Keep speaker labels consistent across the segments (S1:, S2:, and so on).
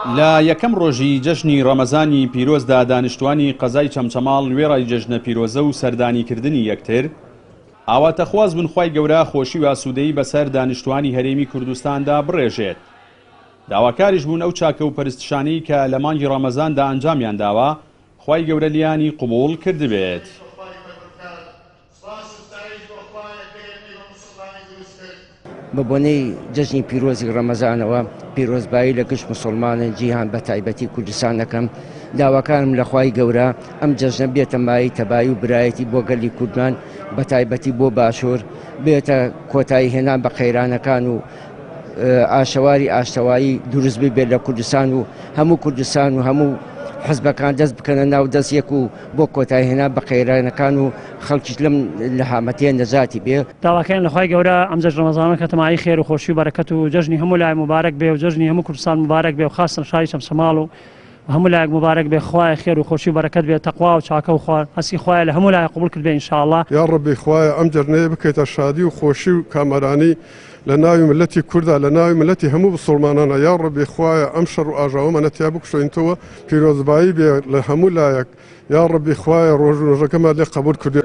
S1: لا یەکەم ڕۆژی جەژنی ڕەمەزانی پیرۆزدا دانیشتوانی قەزای چەمچەماڵ وێڕای جەژنە پیرۆزە و سەردانیکردنی یەکتر ئاواتەخواز بن خوای گەورە خۆشی و ئاسوودەیی بەسەر دانیشتوانی هەرێمی کوردستاندا بڕێژێت. داواکاریش بوون ئەو چاکە و پەرستشانەی کە لە مانگی ڕەمەزاندا ئەنجامیان داوە خوای گەورە لیانی قبوڵ کردبێت.
S2: بە بۆنەی جەژنی پیرۆزی ڕەمەزانەوە پیرۆزبایی لە گشت مسلمانن جیهان بە تایبەتی کوردستانەکەم داواکارم لە خوای گەورە ئەم جەژنە بێتە مای تەبایی و برایەتی بۆ گەلی کوردمان بە تایبەتی بۆ باشوور بێتە کۆتایی هێنان بە قەیرانەکان و ئاشەواری ئاشتەوایی دروست ببێت لە کوردستان و هەموو حزبەکان دەست بکەنە ناو دەستیەک و بۆ کۆتایی هێنان بە قەیرانەکان و خەڵکیش لەم لە هامەتەیە نەجاتی بێ.
S3: داواکەیان لە خوای گەورە ئەم جەژن ڕەمەزانە کە تەمایی خێر و خۆشی و بەرەکەت و جەژنی هەموو لای مبارەک بێ و جەژنی هەموو کوردستان مبارەک بێ و خاستن شاری چەمچەماڵ و هەموو لایەک مبارەک بێ. خوای خێر و خۆشی و بەرەکەت بێ تەقوا و چاکە و خوا هەسی خوایە لە هەموو لای قبول کرد بێ ئینشاءالله.
S4: یا ڕەبی خوایە ئەم جەژنەیە بکەیتە شادی و خۆشی و کامەرانی لە ناوی ملەتی کووردا لە ناوی ملەتی هەموو بسڵمانانە. یا ڕەبی خوایە ئەم شەڕ و ئاژاوەمانە تیا بکوشێنیتەوە پیرۆزبایی بێ لە هەموو لایەک. یا ڕەبی خوایە ڕۆژ و ڕۆژەکەمان لێ قبول کردێ.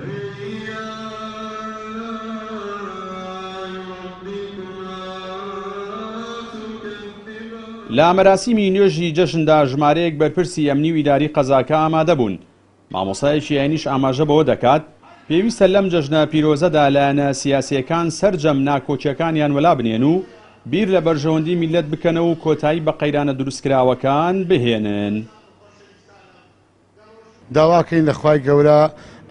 S1: لە مەراسیمی نوێژی جەژندا ژمارەیەک بەرپرسی ئەمنی و ئیداری قەزاکە ئامادە بوون. مامۆستایەکی یانیش ئاماژە بەوە دەکات پێویستە لەم جەژنە پیرۆزەدا لایەنە سیاسیەکان سەرجەم ناکۆچیەکانیان وەلا بنێن و بیر لە بەرژەوەندی میلەت بکەنە و کۆتایی بە قەیرانە دروستکراوەکان بهێنن.
S5: داواکەین لە خوای گەورە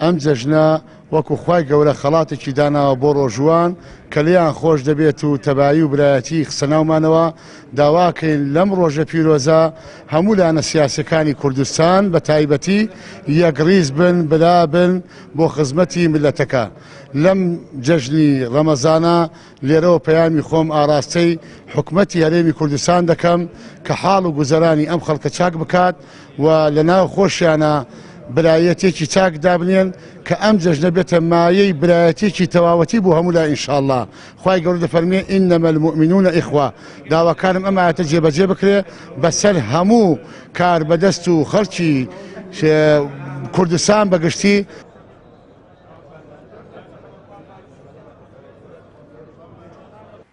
S5: ئەم جەژنە وەکو خوای گەورە خەڵاتێکی داناوە بۆ ڕۆژوان کە لیان خۆش دەبێت و تەبایی و برایەتی خسە ناومانەوە. داواکەین لەم ڕۆژە پیرۆزە هەموو لایەنە سیاسەکانی کوردستان بە تایبەتی یەکڕیز بن بلا بن بۆ خزمەتی ملەتەکە. لەم جەژنی ڕەمەزانە لێرەوە پەیامی خۆم ئاراستەی حکومەتی هەرێمی کوردستان دەکەم کە حاڵ و گوزەرانی ئەم خەڵکە چاک بکات و لە ناو خۆشیانە برایەتێکی چاک دابنێن کە ئەم جەژنە بێتە مایەی برایەتێکی تەواوەتی بۆ هەموو لا ئینشاءالله. خوای گەورە دەفەرمێ ئینەمە المؤمنون ئیخوە. داواکارم ئەم ئاەتە جێبەجێ بکرێ بەسەر هەموو کار بەدەست و خەڵکی کوردستان بەگشتی.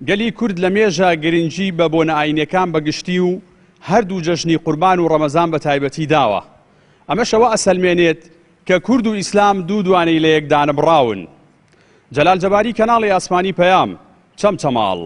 S1: گەلی کورد لە مێژە گرنگی بە بۆنە ئاینیەکان بەگشتی و هەردوو جەژنی قوربان و ڕەمەزان بە تایبەتی داوە. ئەمەشەوە ئەسەلمێنێت کە کورد و ئیسلام دوو دوانەی لە یەکدانە بڕاون. جەلال جەباری کەناڵی ئاسمانی پەیام چەمچەماڵ.